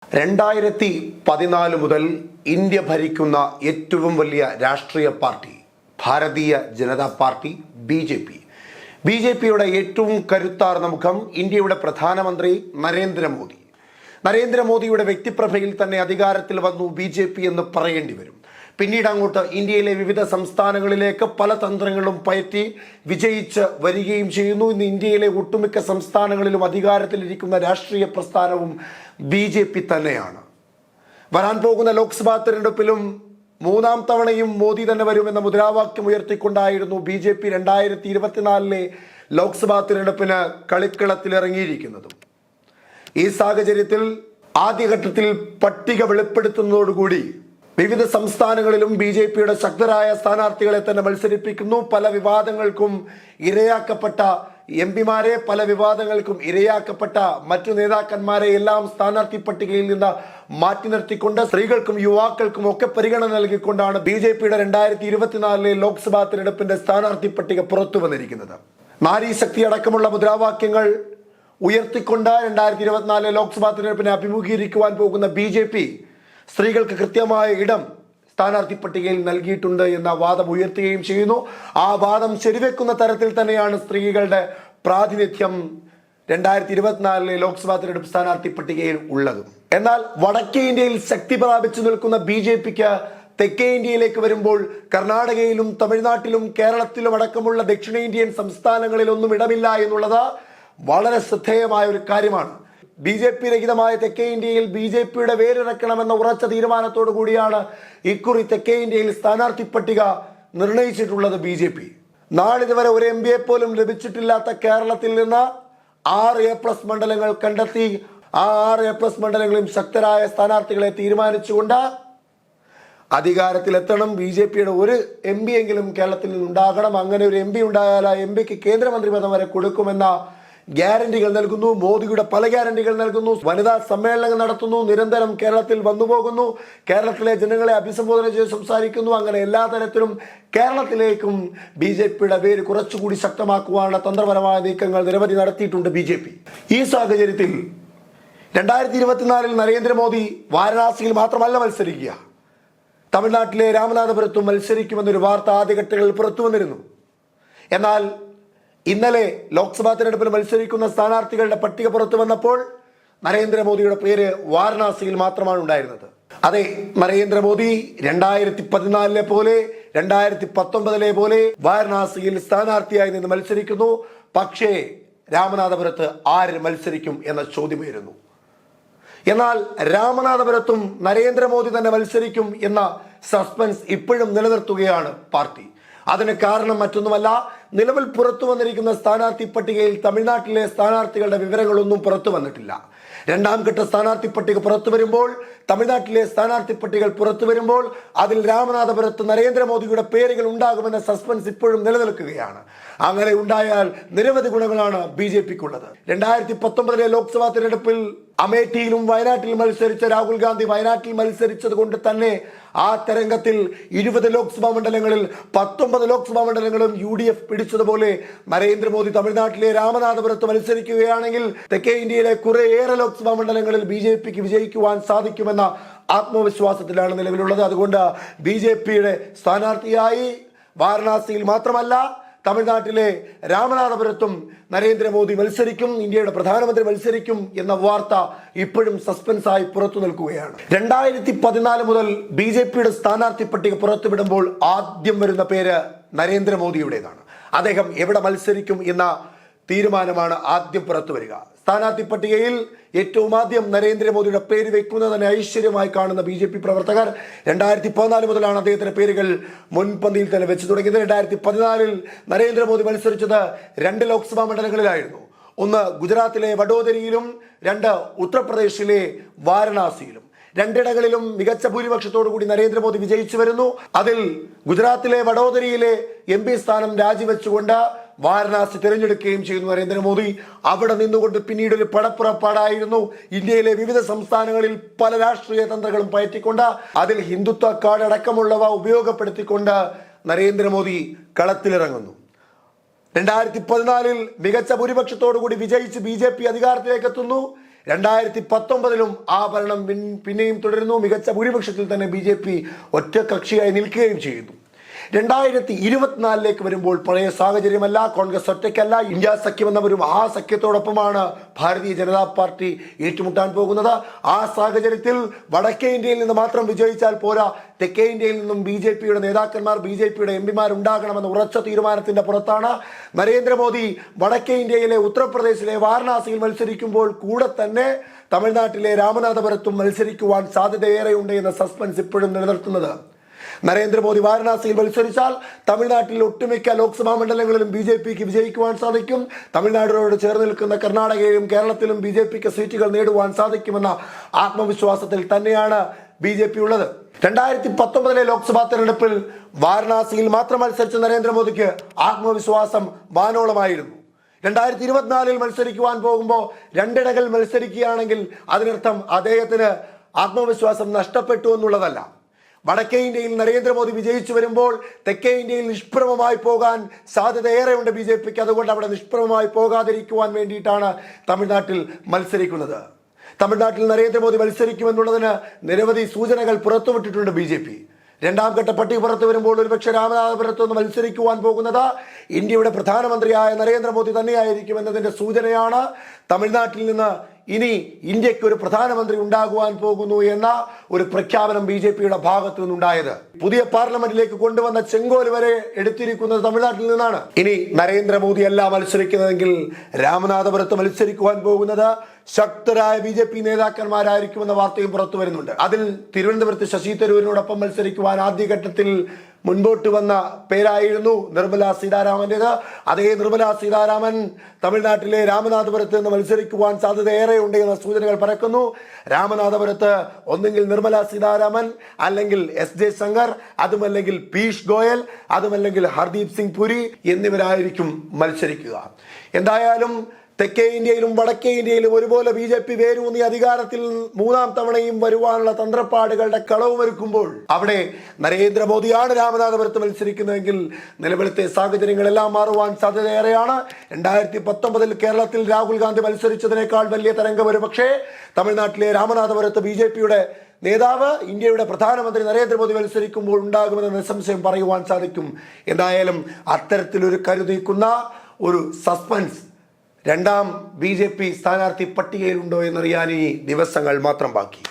2014 മുതൽ ഇന്ത്യ ഭരിക്കുന്ന ഏറ്റവും വലിയ രാഷ്ട്രീയ party Bharatiya Janata party B J പിയുടെ ഏറ്റവും കരുത്താർന്ന മുഖം ഇന്ത്യയുടെ പ്രധാനമന്ത്രി നരേന്ദ്രമോദിയുടെ വ്യക്തിപ്രഭയിൽ തന്നെ അധികാരത്തിൽ വന്നു BJP എന്ന് പറയേണ്ടി വരും. പിന്നീട് അങ്ങോട്ട് ഇന്ത്യയിലെ വിവിധ സംസ്ഥാനങ്ങളിലേക്ക് പല തന്ത്രങ്ങളും പയറ്റി വിജയിച്ച് വരികയും ചെയ്യുന്നു. ഇന്ന് ഇന്ത്യയിലെ ഒട്ടുമിക്ക സംസ്ഥാനങ്ങളിലും അധികാരത്തിലിരിക്കുന്ന രാഷ്ട്രീയ പ്രസ്ഥാനവും BJP തന്നെയാണ്. വരാൻ പോകുന്ന ലോക്സഭാ തെരഞ്ഞെടുപ്പിലും മൂന്നാം തവണയും മോദി തന്നെ വരുമെന്ന മുദ്രാവാക്യം ഉയർത്തിക്കൊണ്ടായിരുന്നു BJP 2024 ലോക്സഭാ തിരഞ്ഞെടുപ്പിന് കളിക്കളത്തിലിറങ്ങിയിരിക്കുന്നതും. ഈ സാഹചര്യത്തിൽ ആദ്യഘട്ടത്തിൽ പട്ടിക വെളിപ്പെടുത്തുന്നതോടുകൂടി വിവിധ സംസ്ഥാനങ്ങളിലും BJPയുടെ ശക്തരായ സ്ഥാനാർത്ഥികളെ തന്നെ മത്സരിപ്പിക്കുന്നു. പല വിവാദങ്ങൾക്കും ഇരയാക്കപ്പെട്ട എംപിമാരെ, പല വിവാദങ്ങൾക്കും ഇരയാക്കപ്പെട്ട മറ്റു നേതാക്കന്മാരെ എല്ലാം സ്ഥാനാർത്ഥി പട്ടികയിൽ നിന്ന് മാറ്റി നിർത്തിക്കൊണ്ട് സ്ത്രീകൾക്കും യുവാക്കൾക്കും ഒക്കെ പരിഗണന നൽകിക്കൊണ്ടാണ് BJPയുടെ 2024 ലോക്സഭാ തിരഞ്ഞെടുപ്പിന്റെ സ്ഥാനാർത്ഥി പട്ടിക പുറത്തു വന്നിരിക്കുന്നത്. നാരീശക്തി അടക്കമുള്ള മുദ്രാവാക്യങ്ങൾ ഉയർത്തിക്കൊണ്ട് 2024 ലോക്സഭാ തിരഞ്ഞെടുപ്പിനെ അഭിമുഖീകരിക്കുവാൻ പോകുന്ന BJP സ്ത്രീകൾക്ക് കൃത്യമായ ഇടം സ്ഥാനാർത്ഥി പട്ടികയിൽ നൽകിയിട്ടുണ്ട് എന്ന വാദം ഉയർത്തുകയും ചെയ്യുന്നു. ആ വാദം ശരിവെക്കുന്ന തരത്തിൽ തന്നെയാണ് സ്ത്രീകളുടെ പ്രാതിനിധ്യം 2024 ലോക്സഭാ തിരഞ്ഞെടുപ്പ് സ്ഥാനാർത്ഥി പട്ടികയിൽ ഉള്ളത്. എന്നാൽ വടക്കേ ഇന്ത്യയിൽ ശക്തി പ്രാപിച്ചു നിൽക്കുന്ന BJPക്ക് തെക്കേ ഇന്ത്യയിലേക്ക് വരുമ്പോൾ കർണാടകയിലും തമിഴ്നാട്ടിലും കേരളത്തിലും അടക്കമുള്ള ദക്ഷിണേന്ത്യൻ സംസ്ഥാനങ്ങളിലൊന്നും ഇടമില്ല എന്നുള്ളത് വളരെ ശ്രദ്ധേയമായ ഒരു കാര്യമാണ്. BJP രഹിതമായ തെക്കേ ഇന്ത്യയിൽ BJPയുടെ വേരിറക്കണമെന്ന ഉറച്ച തീരുമാനത്തോടു കൂടിയാണ് ഇക്കുറി തെക്കേ ഇന്ത്യയിൽ സ്ഥാനാർത്ഥി പട്ടിക നിർണയിച്ചിട്ടുള്ളത് BJP. നാളിതുവരെ ഒരു MPയെ പോലും ലഭിച്ചിട്ടില്ലാത്ത കേരളത്തിൽ നിന്ന് 6 A+ മണ്ഡലങ്ങൾ കണ്ടെത്തി ആ 6 A+ മണ്ഡലങ്ങളും ശക്തരായ സ്ഥാനാർത്ഥികളെ തീരുമാനിച്ചുകൊണ്ട് അധികാരത്തിലെത്തണം. BJPയുടെ ഒരു MP എങ്കിലും കേരളത്തിൽ നിന്നുണ്ടാകണം. അങ്ങനെ ഒരു MP ഉണ്ടായാൽ ആ MPക്ക് കേന്ദ്രമന്ത്രി പദം വരെ കൊടുക്കുമെന്ന ഗ്യാരണ്ടികൾ നൽകുന്നു. മോദിയുടെ പല ഗ്യാരണ്ടികൾ നൽകുന്നു. വനിതാ സമ്മേളനങ്ങൾ നടത്തുന്നു. നിരന്തരം കേരളത്തിൽ വന്നുപോകുന്നു. കേരളത്തിലെ ജനങ്ങളെ അഭിസംബോധന ചെയ്ത് സംസാരിക്കുന്നു. അങ്ങനെ എല്ലാ തരത്തിലും കേരളത്തിലേക്കും BJPയുടെ പേര് കുറച്ചുകൂടി ശക്തമാക്കുവാനുള്ള തന്ത്രപരമായ നീക്കങ്ങൾ നിരവധി നടത്തിയിട്ടുണ്ട് BJP. ഈ സാഹചര്യത്തിൽ 2024 നരേന്ദ്രമോദി വാരണാസിയിൽ മാത്രമല്ല മത്സരിക്കുക, തമിഴ്നാട്ടിലെ രാമനാഥപുരത്തും മത്സരിക്കുമെന്നൊരു വാർത്ത ആദ്യഘട്ടങ്ങളിൽ പുറത്തു വന്നിരുന്നു. എന്നാൽ ഇന്നലെ ലോക്സഭാ തെരഞ്ഞെടുപ്പിൽ മത്സരിക്കുന്ന സ്ഥാനാർത്ഥികളുടെ പട്ടിക പുറത്തു വന്നപ്പോൾ നരേന്ദ്രമോദിയുടെ പേര് വാരണാസിയിൽ മാത്രമാണ് ഉണ്ടായിരുന്നത്. അതെ, നരേന്ദ്രമോദി 2014 പോലെ 2019 പോലെ വാരണാസിയിൽ സ്ഥാനാർത്ഥിയായി നിന്ന് മത്സരിക്കുന്നു. പക്ഷേ രാമനാഥപുരത്ത് ആര് മത്സരിക്കും എന്ന ചോദ്യമായിരുന്നു. എന്നാൽ രാമനാഥപുരത്തും നരേന്ദ്രമോദി തന്നെ മത്സരിക്കും എന്ന സസ്പെൻസ് ഇപ്പോഴും നിലനിർത്തുകയാണ് പാർട്ടി. അതിന് കാരണം മറ്റൊന്നുമല്ല, നിലവിൽ പുറത്തു വന്നിരിക്കുന്ന സ്ഥാനാർത്ഥി പട്ടികയിൽ തമിഴ്നാട്ടിലെ സ്ഥാനാർത്ഥികളുടെ വിവരങ്ങളൊന്നും പുറത്തു വന്നിട്ടില്ല. രണ്ടാം ഘട്ട സ്ഥാനാർത്ഥി പട്ടിക പുറത്തു വരുമ്പോൾ, തമിഴ്നാട്ടിലെ സ്ഥാനാർത്ഥി പട്ടികകൾ പുറത്തു വരുമ്പോൾ അതിൽ രാമനാഥപുരത്ത് നരേന്ദ്രമോദിയുടെ പേരുകൾ ഉണ്ടാകുമെന്ന സസ്പെൻസ് ഇപ്പോഴും നിലനിൽക്കുകയാണ്. അങ്ങനെ ഉണ്ടായാൽ നിരവധി ഗുണങ്ങളാണ് BJPക്കുള്ളത്. 2019 ലോക്സഭാ തിരഞ്ഞെടുപ്പിൽ അമേഠിയിലും വയനാട്ടിലും മത്സരിച്ച രാഹുൽ ഗാന്ധി വയനാട്ടിൽ മത്സരിച്ചത് കൊണ്ട് തന്നെ ആ തരംഗത്തിൽ 20 ലോക്സഭാ മണ്ഡലങ്ങളിൽ 19 ലോക്സഭാ മണ്ഡലങ്ങളും UDF പിടിച്ചതുപോലെ നരേന്ദ്രമോദി തമിഴ്നാട്ടിലെ രാമനാഥപുരത്ത് മത്സരിക്കുകയാണെങ്കിൽ തെക്കേ ഇന്ത്യയിലെ കുറേയേറെ ലോക്സഭാ മണ്ഡലങ്ങളിൽ BJPക്ക് വിജയിക്കുവാൻ സാധിക്കുമെന്ന ആത്മവിശ്വാസത്തിലാണ് നിലവിലുള്ളത്. അതുകൊണ്ട് BJPയുടെ സ്ഥാനാർത്ഥിയായി വാരണാസിയിൽ മാത്രമല്ല തമിഴ്നാട്ടിലെ രാമനാഥപുരത്തും നരേന്ദ്രമോദി മത്സരിക്കും, ഇന്ത്യയുടെ പ്രധാനമന്ത്രി മത്സരിക്കും എന്ന വാർത്ത ഇപ്പോഴും സസ്പെൻസായി പുറത്തു നിൽക്കുകയാണ്. 2014 മുതൽ BJPയുടെ സ്ഥാനാർത്ഥി പട്ടിക പുറത്തുവിടുമ്പോൾ ആദ്യം വരുന്ന പേര് നരേന്ദ്രമോദിയുടേതാണ്. അദ്ദേഹം എവിടെ മത്സരിക്കും എന്ന തീരുമാനമാണ് ആദ്യം പുറത്തു വരിക. സ്ഥാനാർത്ഥി പട്ടികയിൽ ഏറ്റവും ആദ്യം നരേന്ദ്രമോദിയുടെ പേര് വെക്കുന്നതിന് ഐശ്വര്യമായി കാണുന്ന BJP പ്രവർത്തകർ 2014 മുതലാണ് അദ്ദേഹത്തിന്റെ പേരുകൾ മുൻപന്തിയിൽ തന്നെ വെച്ച് തുടങ്ങിയത്. 2014 നരേന്ദ്രമോദി മത്സരിച്ചത് 2 ലോക്സഭാ മണ്ഡലങ്ങളിലായിരുന്നു. ഒന്ന് ഗുജറാത്തിലെ വഡോദരയിലും 2 ഉത്തർപ്രദേശിലെ വാരണാസിയിലും. രണ്ടിടങ്ങളിലും മികച്ച ഭൂരിപക്ഷത്തോടു കൂടി നരേന്ദ്രമോദി വിജയിച്ചു വരുന്നു. അതിൽ ഗുജറാത്തിലെ വഡോദരയിലെ MP സ്ഥാനം രാജിവെച്ചുകൊണ്ട് വാരണാസി തിരഞ്ഞെടുക്കുകയും ചെയ്യുന്നു നരേന്ദ്രമോദി. അവിടെ നിന്നുകൊണ്ട് പിന്നീട് ഒരു പടപ്പുറപ്പാടായിരുന്നു. ഇന്ത്യയിലെ വിവിധ സംസ്ഥാനങ്ങളിൽ പല രാഷ്ട്രീയ തന്ത്രങ്ങളും പയറ്റിക്കൊണ്ട് അതിൽ ഹിന്ദുത്വ കാർഡ് അടക്കമുള്ളവ ഉപയോഗപ്പെടുത്തിക്കൊണ്ട് നരേന്ദ്രമോദി കളത്തിലിറങ്ങുന്നു. 2014 മികച്ച ഭൂരിപക്ഷത്തോടു കൂടി വിജയിച്ച് BJP അധികാരത്തിലേക്ക് എത്തുന്നു. 2019 ആ ഭരണം പിന്നെയും തുടരുന്നു. മികച്ച ഭൂരിപക്ഷത്തിൽ തന്നെ BJP ഒറ്റകക്ഷിയായി നിൽക്കുകയും ചെയ്യുന്നു. 2024 വരുമ്പോൾ പഴയ സാഹചര്യമല്ല. കോൺഗ്രസ് ഒറ്റയ്ക്കല്ല, ഇന്ത്യ സഖ്യമെന്ന ഒരു മഹാസഖ്യത്തോടൊപ്പമാണ് ഭാരതീയ ജനതാ പാർട്ടി ഏറ്റുമുട്ടാൻ പോകുന്നത്. ആ സാഹചര്യത്തിൽ വടക്കേ ഇന്ത്യയിൽ നിന്ന് മാത്രം വിജയിച്ചാൽ പോരാ, തെക്കേ ഇന്ത്യയിൽ നിന്നും BJPയുടെ നേതാക്കന്മാർ, BJPയുടെ എംപിമാർ ഉണ്ടാകണമെന്ന ഉറച്ച തീരുമാനത്തിന്റെ പുറത്താണ് നരേന്ദ്രമോദി വടക്കേ ഇന്ത്യയിലെ ഉത്തർപ്രദേശിലെ വാരണാസിയിൽ മത്സരിക്കുമ്പോൾ കൂടെ തന്നെ തമിഴ്നാട്ടിലെ രാമനാഥപുരത്തും മത്സരിക്കുവാൻ സാധ്യതയേറെയുണ്ട് എന്ന സസ്പെൻസ് ഇപ്പോഴും നിലനിർത്തുന്നത്. നരേന്ദ്രമോദി വാരണാസിയിൽ മത്സരിച്ചാൽ തമിഴ്നാട്ടിൽ ഒട്ടുമിക്ക ലോക്സഭാ മണ്ഡലങ്ങളിലും BJPക്ക് വിജയിക്കുവാൻ സാധിക്കും. തമിഴ്നാടിനോട് ചേർന്ന് നിൽക്കുന്ന കർണാടകയിലും കേരളത്തിലും BJPക്ക് സീറ്റുകൾ നേടുവാൻ സാധിക്കുമെന്ന ആത്മവിശ്വാസത്തിൽ തന്നെയാണ് BJP ഉള്ളത്. 2019 ലോക്സഭാ തെരഞ്ഞെടുപ്പിൽ വാരണാസിയിൽ മാത്രം മത്സരിച്ച നരേന്ദ്രമോദിക്ക് ആത്മവിശ്വാസം വാനോളമായിരുന്നു. 2024 മത്സരിക്കുവാൻ പോകുമ്പോൾ രണ്ടിടങ്ങളിൽ മത്സരിക്കുകയാണെങ്കിൽ അതിനർത്ഥം അദ്ദേഹത്തിന് ആത്മവിശ്വാസം നഷ്ടപ്പെട്ടു എന്നുള്ളതല്ല. വടക്കേ ഇന്ത്യയിൽ നരേന്ദ്രമോദി വിജയിച്ചു വരുമ്പോൾ തെക്കേ ഇന്ത്യയിൽ നിഷ്പ്രഭമായി പോകാൻ സാധ്യതയേറെയുണ്ട് BJPക്ക്. അതുകൊണ്ട് അവിടെ നിഷ്പ്രഭമായി പോകാതിരിക്കുവാൻ വേണ്ടിയിട്ടാണ് തമിഴ്നാട്ടിൽ മത്സരിക്കുന്നത്. തമിഴ്നാട്ടിൽ നരേന്ദ്രമോദി മത്സരിക്കുമെന്നുള്ളതിന് നിരവധി സൂചനകൾ പുറത്തുവിട്ടിട്ടുണ്ട് BJP. രണ്ടാം ഘട്ട പട്ടിക പുറത്തു വരുമ്പോൾ ഒരുപക്ഷെ രാമനാഥപുരത്ത് നിന്ന് മത്സരിക്കുവാൻ പോകുന്നത് ഇന്ത്യയുടെ പ്രധാനമന്ത്രിയായ നരേന്ദ്രമോദി തന്നെയായിരിക്കും എന്നതിന്റെ സൂചനയാണ്. തമിഴ്നാട്ടിൽ നിന്ന് ഇനി ഇന്ത്യക്ക് ഒരു പ്രധാനമന്ത്രി ഉണ്ടാകുവാൻ പോകുന്നു എന്ന ഒരു പ്രഖ്യാപനം BJPയുടെ ഭാഗത്തു നിന്നുണ്ടായത്. പുതിയ പാർലമെന്റിലേക്ക് കൊണ്ടുവന്ന ചെങ്കോല് വരെ എടുത്തിരിക്കുന്നത് തമിഴ്നാട്ടിൽ നിന്നാണ്. ഇനി നരേന്ദ്രമോദി അല്ല മത്സരിക്കുന്നതെങ്കിൽ രാമനാഥപുരത്ത് മത്സരിക്കുവാൻ പോകുന്നത് ശക്തരായ BJP നേതാക്കന്മാരായിരിക്കുമെന്ന വാർത്തയും പുറത്തു വരുന്നുണ്ട്. അതിൽ തിരുവനന്തപുരത്ത് ശശി തരൂരിനോടൊപ്പം മത്സരിക്കുവാൻ ആദ്യഘട്ടത്തിൽ മുൻപോട്ട് വന്ന പേരായിരുന്നു നിർമ്മല സീതാരാമന്റേത്. അതേ നിർമ്മല സീതാരാമൻ തമിഴ്നാട്ടിലെ രാമനാഥപുരത്ത് നിന്ന് മത്സരിക്കുവാൻ സാധ്യതയേറെയുണ്ട് എന്ന സൂചനകൾ പരക്കുന്നു. രാമനാഥപുരത്ത് ഒന്നെങ്കിൽ നിർമ്മല സീതാരാമൻ, അല്ലെങ്കിൽ SJ ശങ്കർ, അതുമല്ലെങ്കിൽ പീയൂഷ് ഗോയൽ, അതുമല്ലെങ്കിൽ ഹർദീപ് സിംഗ് പുരി എന്നിവരായിരിക്കും മത്സരിക്കുക. എന്തായാലും തെക്കേ ഇന്ത്യയിലും വടക്കേ ഇന്ത്യയിലും ഒരുപോലെ BJP വേരൂന്നി അധികാരത്തിൽ മൂന്നാം തവണയും വരുവാനുള്ള തന്ത്രപ്പാടുകളുടെ കളവുമൊരുക്കുമ്പോൾ അവിടെ നരേന്ദ്രമോദിയാണ് രാമനാഥപുരത്ത് മത്സരിക്കുന്നതെങ്കിൽ നിലവിലത്തെ സാഹചര്യങ്ങളെല്ലാം മാറുവാൻ സാധ്യതയേറെയാണ്. 2019 കേരളത്തിൽ രാഹുൽ ഗാന്ധി മത്സരിച്ചതിനേക്കാൾ വലിയ തരംഗം ഒരു പക്ഷേ തമിഴ്നാട്ടിലെ രാമനാഥപുരത്ത് BJPയുടെ നേതാവ്, ഇന്ത്യയുടെ പ്രധാനമന്ത്രി നരേന്ദ്രമോദി മത്സരിക്കുമ്പോൾ ഉണ്ടാകുമെന്ന് നിസ്സംശയം പറയുവാൻ സാധിക്കും. എന്തായാലും അത്തരത്തിലൊരു കരുതിക്കുന്ന ഒരു സസ്പെൻസ് രണ്ടാം BJP സ്ഥാനാർത്ഥി പട്ടികയിലുണ്ടോ എന്നറിയാൻ ഈ ദിവസങ്ങൾ മാത്രം ബാക്കി.